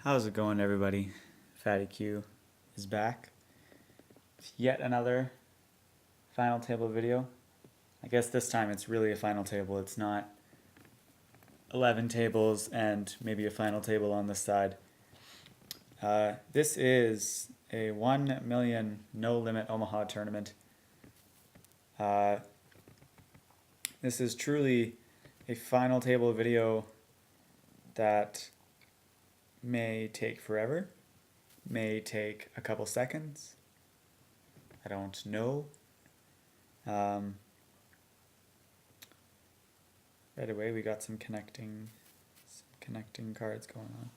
How's it going, everybody? Fattie Q is back with yet another final table video. I guess this time it's really a final table. It's not 11 tables and maybe a final table on the side. This is a 1 million no limit Omaha tournament. This is truly a final table video that may take forever, may take a couple seconds. I don't know. Right away we got some connecting cards going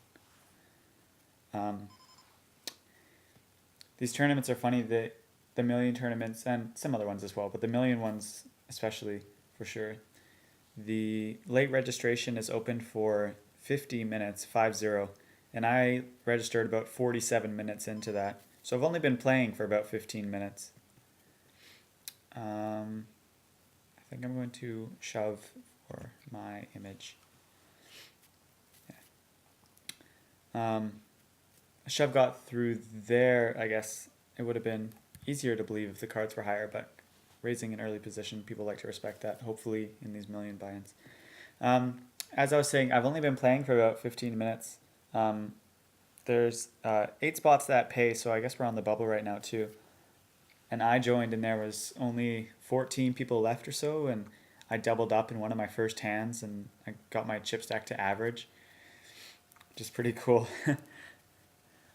on. These tournaments are funny. The million tournaments and some other ones as well, but the million ones especially for sure. The late registration is open for 50 minutes, 50. And I registered about 47 minutes into that. So I've only been playing for about 15 minutes. I think I'm going to shove for my image. Yeah. A shove got through there. I guess it would have been easier to believe if the cards were higher, but raising an early position, people like to respect that, hopefully in these million buy-ins. As I was saying, I've only been playing for about 15 minutes. There's 8 spots that pay, so I guess we're on the bubble right now too. And I joined and there was only 14 people left or so, and I doubled up in one of my first hands and I got my chip stack to average, which is pretty cool. I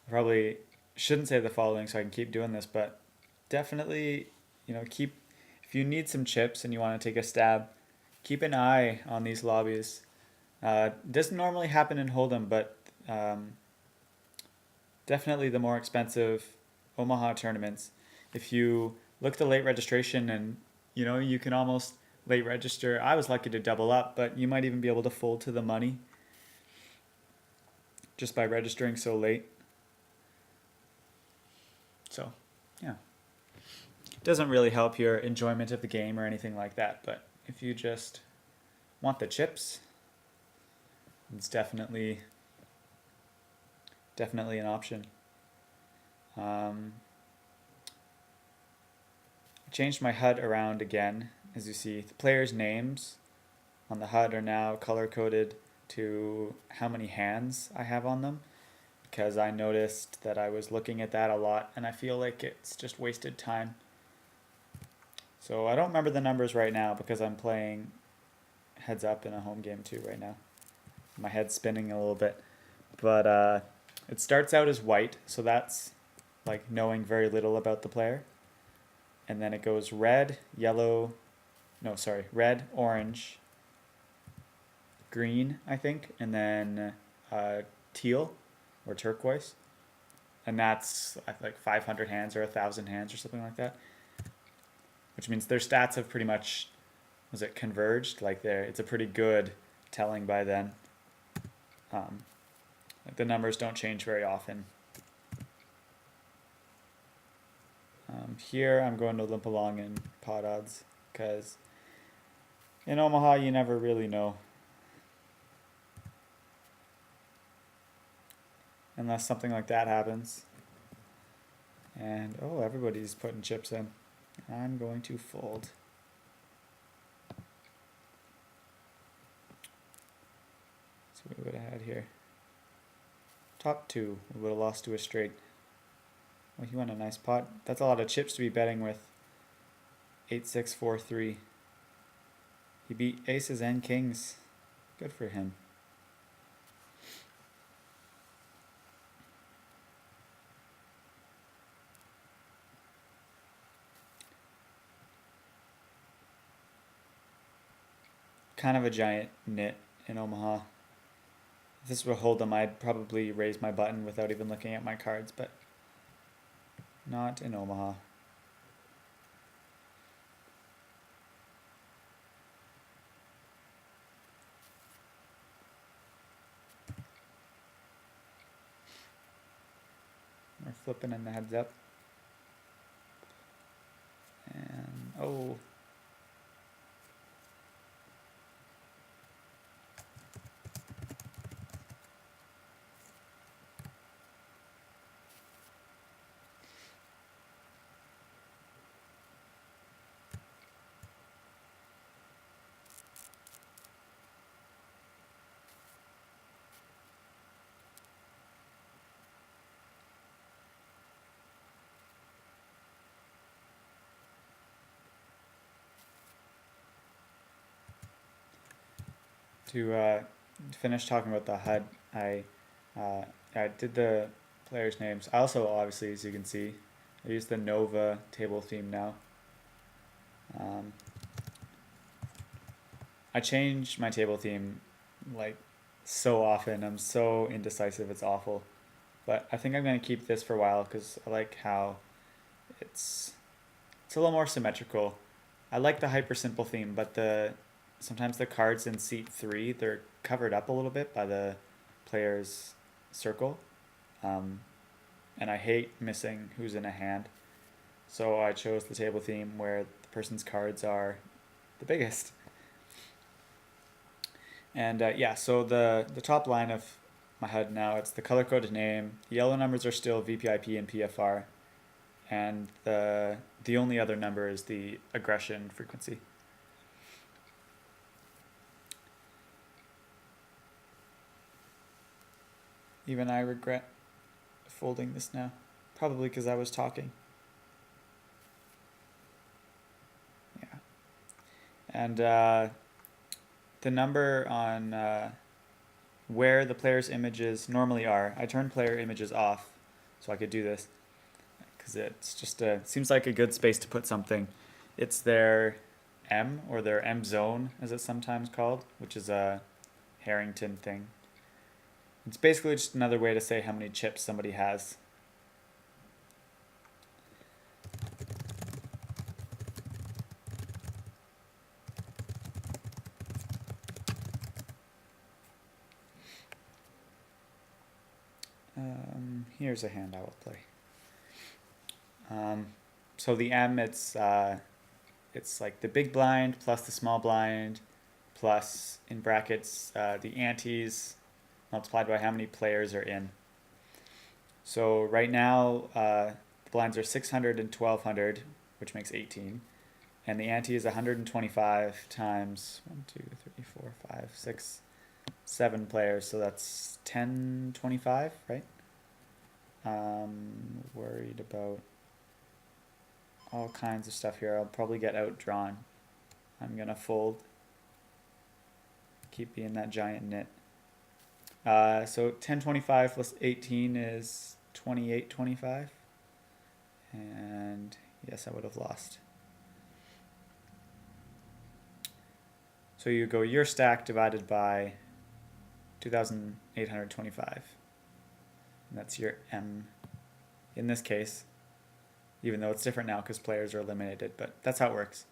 probably shouldn't say the following so I can keep doing this, but definitely, if you need some chips and you want to take a stab, keep an eye on these lobbies. Doesn't normally happen in Hold'em, but definitely the more expensive Omaha tournaments. If you look at the late registration and you can almost late register. I was lucky to double up, but you might even be able to fold to the money just by registering so late. So, yeah. It doesn't really help your enjoyment of the game or anything like that, but if you just want the chips, it's definitely an option. I changed my HUD around again. As you see, the players' names on the HUD are now color-coded to how many hands I have on them, because I noticed that I was looking at that a lot and I feel like it's just wasted time. So I don't remember the numbers right now because I'm playing heads up in a home game too right now. My head's spinning a little bit, but it starts out as white, so that's like knowing very little about the player. And then it goes red, red, orange, green, I think, and then teal or turquoise. And that's like 500 hands or 1,000 hands or something like that. Which means their stats have pretty much, converged? Like it's a pretty good telling by then. The numbers don't change very often. Here I'm going to limp along in pot odds because in Omaha you never really know. Unless something like that happens. And everybody's putting chips in. I'm going to fold. That's what we would have had here. Top 2, we would have lost to a straight. Well, he won a nice pot. That's a lot of chips to be betting with. 8-6, 4-3. He beat aces and kings. Good for him. Kind of a giant nit in Omaha. If this were Hold'em, I'd probably raise my button without even looking at my cards, but not in Omaha. We're flipping in the heads up. And To finish talking about the HUD, I uh, I did the players' names. I also, obviously, as you can see, I use the Nova table theme now. Um, I change my table theme like so often. I'm so indecisive. It's awful. But I think I'm gonna keep this for a while because I like how it's it's a little more symmetrical. I like the hyper simple theme, but the sometimes the cards in seat three they're covered up a little bit by the player's circle, um, and I hate missing who's in a hand. So I chose the table theme where the person's cards are the biggest. And yeah, so the top line of my HUD now, it's the color coded name. The yellow numbers are still VPIP and PFR, and the only other number is the aggression frequency. Even I regret folding this now, probably because I was talking. Yeah, and the number on where the player's images normally are. I turned player images off so I could do this because it's just seems like a good space to put something. It's their M, or their M zone as it's sometimes called, which is a Harrington thing. It's basically just another way to say how many chips somebody has. Here's a hand I will play. So the M, it's like the big blind plus the small blind plus, in brackets, the antes multiplied by how many players are in. So right now, the blinds are 600 and 1200, which makes 18. And the ante is 125 times 1, 2, 3, 4, 5, 6, 7 players. So that's 1025, right? Worried about all kinds of stuff here. I'll probably get outdrawn. I'm gonna fold. Keep being that giant nit. So 1025 plus 18 is 2825. And yes, I would have lost. So you go your stack divided by 2,825. And that's your M in this case, even though it's different now because players are eliminated, but that's how it works.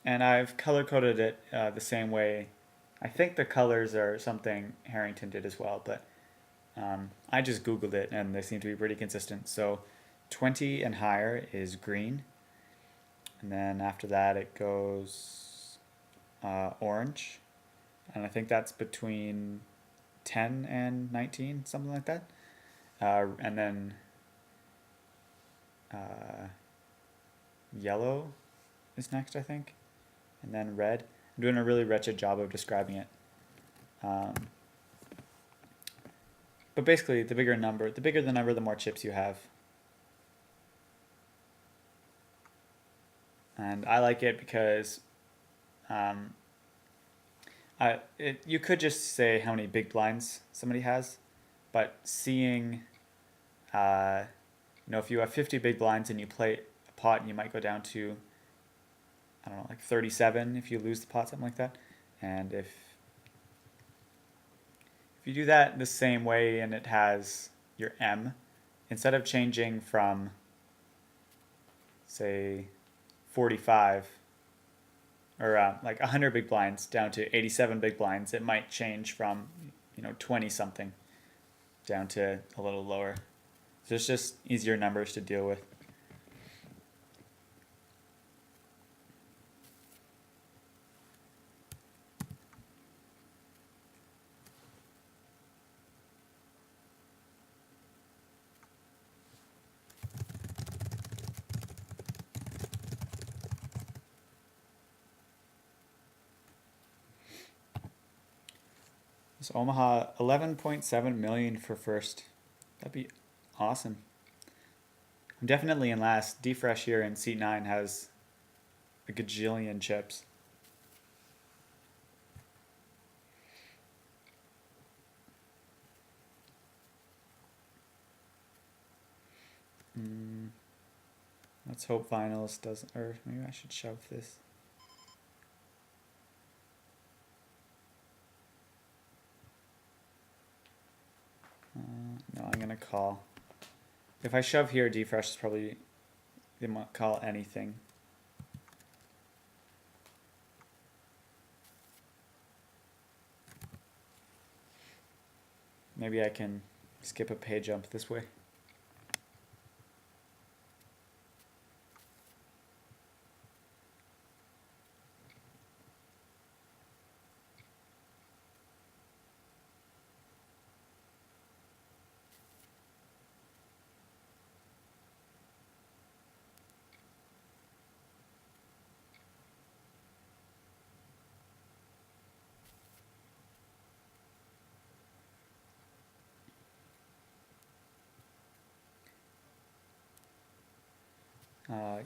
And I've color coded it the same way. I think the colors are something Harrington did as well, but I just Googled it and they seem to be pretty consistent. So 20 and higher is green. And then after that it goes orange. And I think that's between 10 and 19, something like that. And then yellow is next, I think. And then red. I'm doing a really wretched job of describing it. But basically, the bigger the number, the more chips you have. And I like it because you could just say how many big blinds somebody has, but seeing, if you have 50 big blinds and you play a pot, you might go down to, I don't know, like 37 if you lose the pot, something like that. And if you do that the same way and it has your M, instead of changing from, say, 45 or like 100 big blinds down to 87 big blinds, it might change from 20 something down to a little lower. So it's just easier numbers to deal with. So Omaha, 11.7 million for first. That'd be Awesome. I'm definitely in last. D-Fresh here in seat 9 has a gajillion chips. Let's hope finals doesn't, or maybe I should shove this. No, I'm gonna call. If I shove here, D-Fresh is probably, they might call anything. Maybe I can skip a pay jump this way.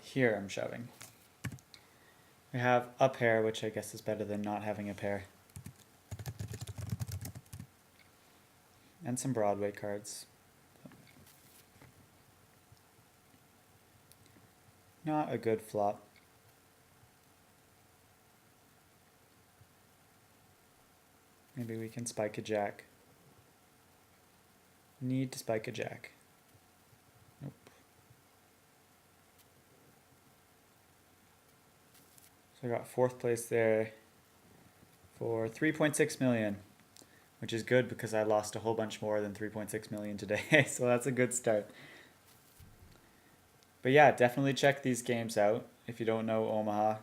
Here I'm shoving. We have a pair, which I guess is better than not having a pair. And some Broadway cards. Not a good flop. Maybe we can spike a jack. Need to spike a jack. Nope. So I got 4th place there for 3.6 million, which is good because I lost a whole bunch more than 3.6 million today. So that's a good start. But yeah, definitely check these games out. If you don't know Omaha,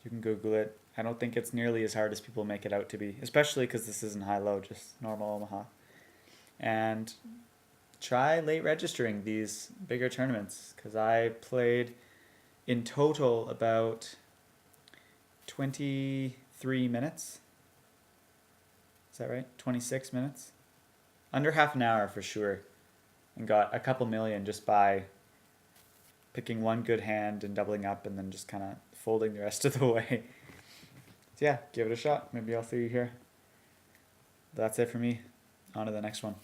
you can Google it. I don't think it's nearly as hard as people make it out to be, especially because this isn't high-low, just normal Omaha. And try late registering these bigger tournaments, because I played in total about 23 minutes. Is that right? 26 minutes? Under half an hour for sure. And got a couple million just by picking one good hand and doubling up and then just kind of folding the rest of the way. So yeah, give it a shot. Maybe I'll see you here. That's it for me. On to the next one.